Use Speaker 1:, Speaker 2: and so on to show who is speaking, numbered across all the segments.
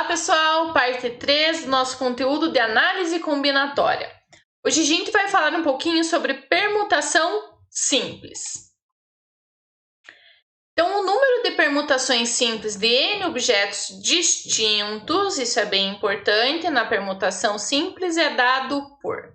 Speaker 1: Pessoal, parte 3 do nosso conteúdo de análise combinatória. Hoje a gente vai falar um pouquinho sobre permutação simples. Então, o número de permutações simples de n objetos distintos, isso é bem importante, na permutação simples é dado por.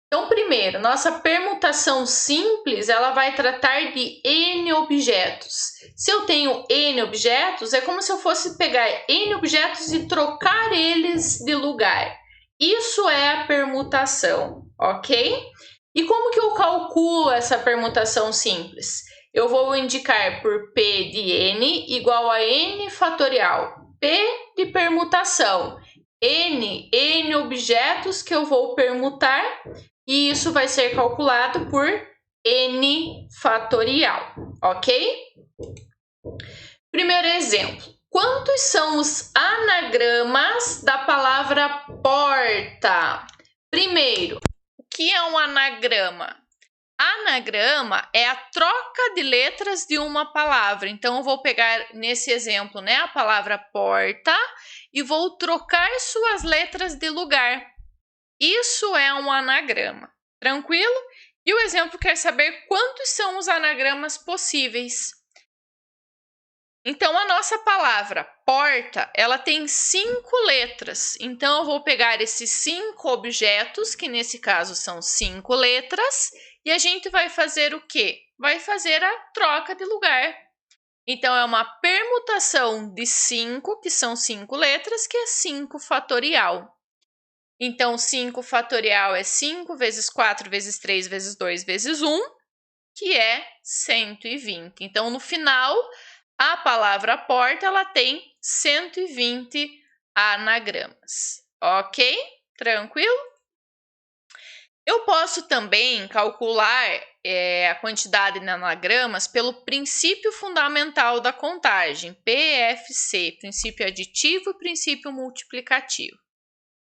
Speaker 1: Então, primeiro, nossa permutação simples, ela vai tratar de n objetos. Se eu tenho n objetos, é como se eu fosse pegar n objetos e trocar eles de lugar. Isso é a permutação, ok? E como que eu calculo essa permutação simples? Eu vou indicar por P de n igual a n fatorial. P de permutação. N objetos que eu vou permutar. E isso vai ser calculado por n fatorial, ok? Primeiro exemplo. Quantos são os anagramas da palavra porta? Primeiro, o que é um anagrama? Anagrama é a troca de letras de uma palavra. Então, eu vou pegar nesse exemplo, né, a palavra porta e vou trocar suas letras de lugar. Isso é um anagrama, tranquilo? E o exemplo quer saber quantos são os anagramas possíveis. Então, a nossa palavra porta, ela tem 5 letras. Então, eu vou pegar esses 5 objetos, que nesse caso são 5 letras, e a gente vai fazer o quê? Vai fazer a troca de lugar. Então, é uma permutação de 5, que são 5 letras, que é 5 fatorial. Então, 5 fatorial é 5 vezes 4 vezes 3 vezes 2 vezes 1, que é 120. Então, no final, a palavra porta ela tem 120 anagramas. Ok? Tranquilo? Eu posso também calcular a quantidade de anagramas pelo princípio fundamental da contagem, PFC, princípio aditivo e princípio multiplicativo.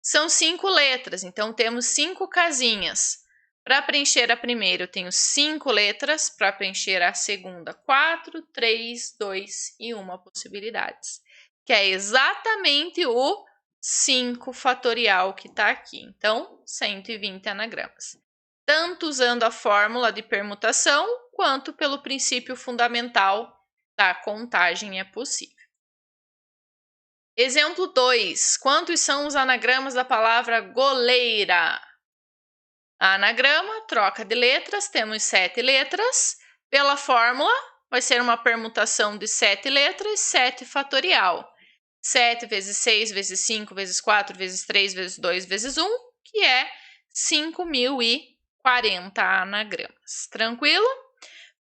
Speaker 1: São 5 letras, então temos 5 casinhas. Para preencher a primeira, eu tenho 5 letras. Para preencher a segunda, 4, 3, 2 e 1 possibilidades. Que é exatamente o 5 fatorial que está aqui. Então, 120 anagramas. Tanto usando a fórmula de permutação, quanto pelo princípio fundamental da contagem é possível. Exemplo 2. Quantos são os anagramas da palavra goleira? Anagrama, troca de letras, temos 7 letras. Pela fórmula, vai ser uma permutação de 7 letras, 7 fatorial. 7 vezes 6 vezes 5 vezes 4 vezes 3 vezes 2 vezes 1, que é 5.040 anagramas. Tranquilo?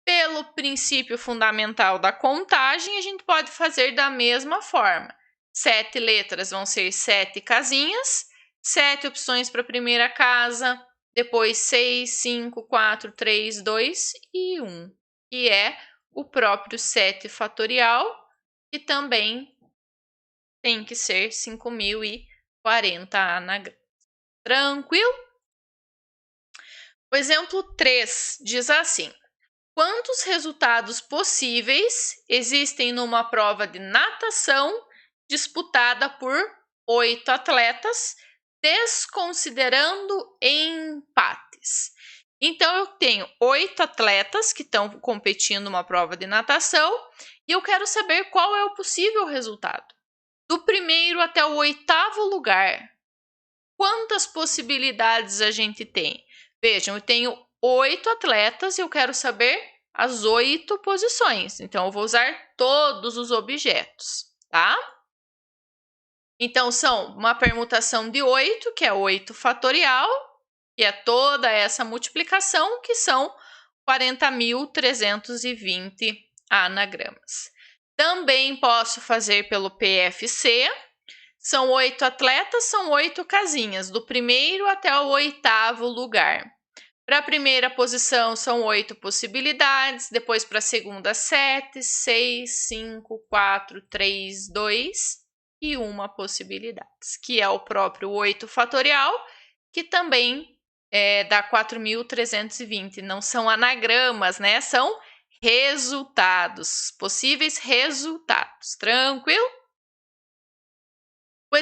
Speaker 1: Pelo princípio fundamental da contagem, a gente pode fazer da mesma forma. 7 letras vão ser 7 casinhas, 7 opções para a primeira casa, depois 6, 5, 4, 3, 2 e 1, que é o próprio 7 fatorial, que também tem que ser 5.040 anagramas. Tranquilo? O exemplo 3 diz assim: quantos resultados possíveis existem numa prova de natação disputada por 8 atletas, desconsiderando empates? Então, eu tenho 8 atletas que estão competindo numa prova de natação e eu quero saber qual é o possível resultado. Do primeiro até o 8º lugar, quantas possibilidades a gente tem? Vejam, eu tenho 8 atletas e eu quero saber as 8 posições. Então, eu vou usar todos os objetos, tá? Então, são uma permutação de 8, que é 8 fatorial, que é toda essa multiplicação, que são 40.320 anagramas. Também posso fazer pelo PFC. São 8 atletas, são 8 casinhas, do primeiro até o 8º lugar. Para a primeira posição, são 8 possibilidades, depois para a segunda, 7, 6, 5, 4, 3, 2 e 1 possibilidade, que é o próprio 8 fatorial, que também dá 4.320. Não são anagramas, né? São resultados, possíveis resultados. Tranquilo?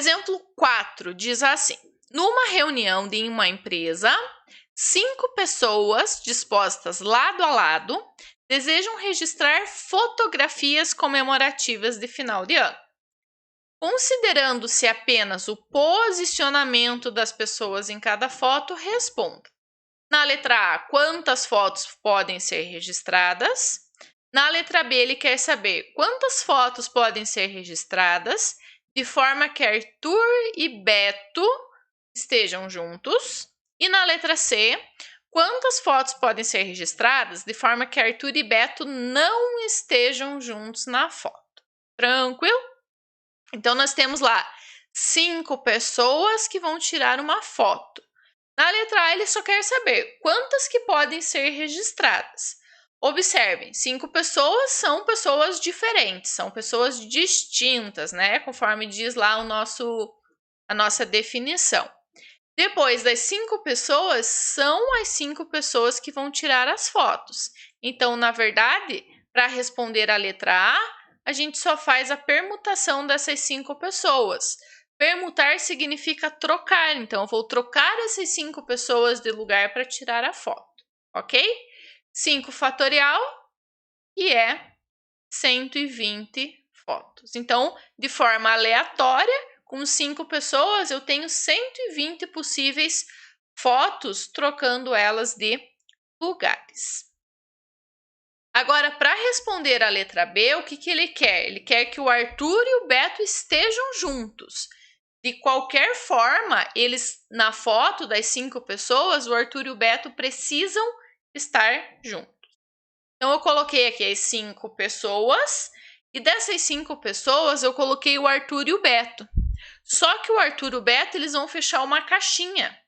Speaker 1: exemplo 4 diz assim: numa reunião de uma empresa, 5 pessoas dispostas lado a lado desejam registrar fotografias comemorativas de final de ano. Considerando-se apenas o posicionamento das pessoas em cada foto, responda. Na letra A, quantas fotos podem ser registradas? Na letra B, ele quer saber quantas fotos podem ser registradas de forma que Arthur e Beto estejam juntos. E na letra C, quantas fotos podem ser registradas de forma que Arthur e Beto não estejam juntos na foto. Tranquilo? Então, nós temos lá 5 pessoas que vão tirar uma foto. Na letra A, ele só quer saber quantas que podem ser registradas. Observem, 5 pessoas são pessoas diferentes, são pessoas distintas, né? Conforme diz lá a nossa definição. Depois das 5 pessoas, são as 5 pessoas que vão tirar as fotos. Então, na verdade, para responder a letra A gente só faz a permutação dessas 5 pessoas. Permutar significa trocar, então eu vou trocar essas 5 pessoas de lugar para tirar a foto, ok? 5 fatorial, que é 120 fotos. Então, de forma aleatória, com 5 pessoas, eu tenho 120 possíveis fotos, trocando elas de lugares. Agora, para responder a letra B, o que ele quer? Ele quer que o Arthur e o Beto estejam juntos. De qualquer forma, eles na foto das 5 pessoas, o Arthur e o Beto precisam estar juntos. Então, eu coloquei aqui as 5 pessoas e dessas 5 pessoas eu coloquei o Arthur e o Beto. Só que o Arthur e o Beto eles vão fechar uma caixinha.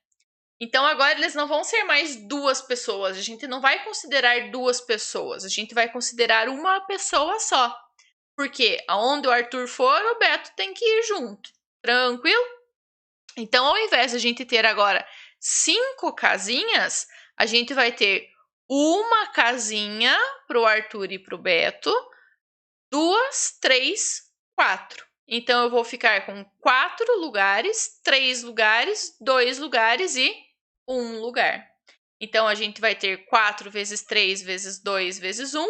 Speaker 1: Então, agora eles não vão ser mais 2 pessoas. A gente não vai considerar 2 pessoas. A gente vai considerar uma pessoa só. Porque aonde o Arthur for, o Beto tem que ir junto. Tranquilo? Então, ao invés de a gente ter agora 5 casinhas, a gente vai ter uma casinha para o Arthur e para o Beto, 2, 3, 4. Então, eu vou ficar com 4 lugares, 3 lugares, 2 lugares e 1 lugar. Então, a gente vai ter 4 vezes 3 vezes 2 vezes 1,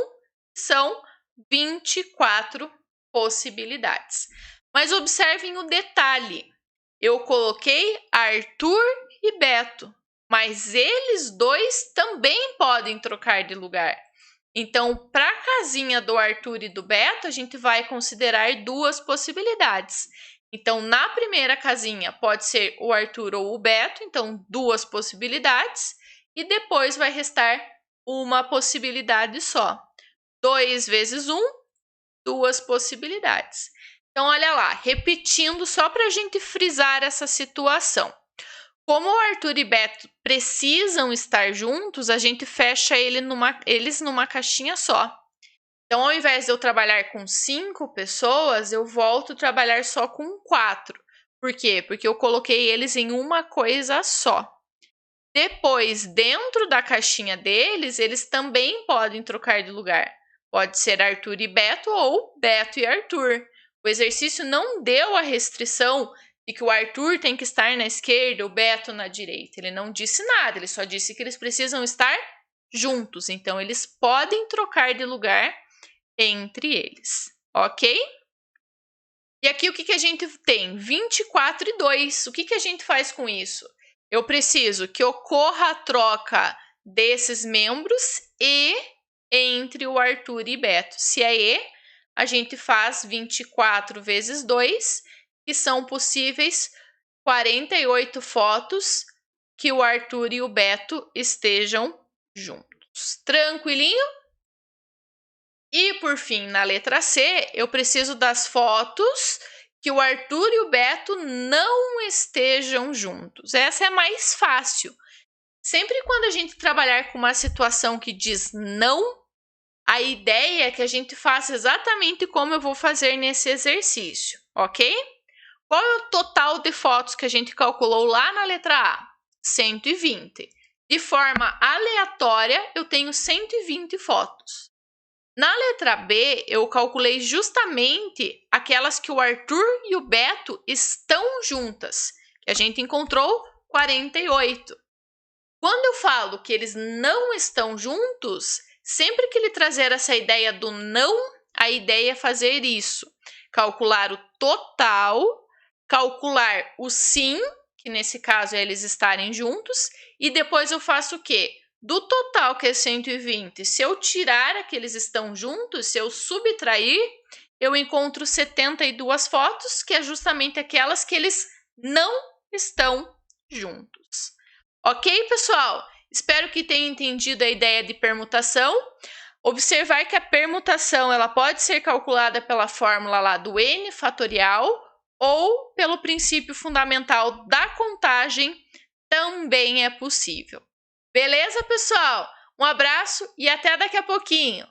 Speaker 1: são 24 possibilidades. Mas observem o detalhe. Eu coloquei Arthur e Beto, mas eles dois também podem trocar de lugar. Então, para a casinha do Arthur e do Beto, a gente vai considerar 2 possibilidades. Então, na primeira casinha pode ser o Arthur ou o Beto, então 2 possibilidades. E depois vai restar uma possibilidade só. 2 vezes 1, 2 possibilidades. Então, olha lá, repetindo só para a gente frisar essa situação. Como o Arthur e Beto precisam estar juntos, a gente fecha eles numa caixinha só. Então, ao invés de eu trabalhar com 5 pessoas, eu volto a trabalhar só com 4. Por quê? Porque eu coloquei eles em uma coisa só. Depois, dentro da caixinha deles, eles também podem trocar de lugar. Pode ser Arthur e Beto ou Beto e Arthur. O exercício não deu a restrição de que o Arthur tem que estar na esquerda, o Beto na direita. Ele não disse nada, ele só disse que eles precisam estar juntos. Então, eles podem trocar de lugar entre eles, ok? E aqui o que a gente tem? 24 e 2. O que a gente faz com isso? Eu preciso que ocorra a troca desses membros e entre o Arthur e Beto. Se é E, a gente faz 24 vezes 2, que são possíveis 48 fotos que o Arthur e o Beto estejam juntos. Tranquilinho? E, por fim, na letra C, eu preciso das fotos que o Arthur e o Beto não estejam juntos. Essa é mais fácil. Sempre quando a gente trabalhar com uma situação que diz não, a ideia é que a gente faça exatamente como eu vou fazer nesse exercício, ok? Qual é o total de fotos que a gente calculou lá na letra A? 120. De forma aleatória, eu tenho 120 fotos. Na letra B, eu calculei justamente aquelas que o Arthur e o Beto estão juntas, que a gente encontrou 48. Quando eu falo que eles não estão juntos, sempre que ele trazer essa ideia do não, a ideia é fazer isso. Calcular o total, calcular o sim, que nesse caso é eles estarem juntos, e depois eu faço o quê? Do total, que é 120, se eu tirar aqueles estão juntos, se eu subtrair, eu encontro 72 fotos, que é justamente aquelas que eles não estão juntos. Ok, pessoal? Espero que tenham entendido a ideia de permutação. Observar que a permutação ela pode ser calculada pela fórmula lá do n fatorial ou pelo princípio fundamental da contagem, também é possível. Beleza, pessoal? Um abraço e até daqui a pouquinho!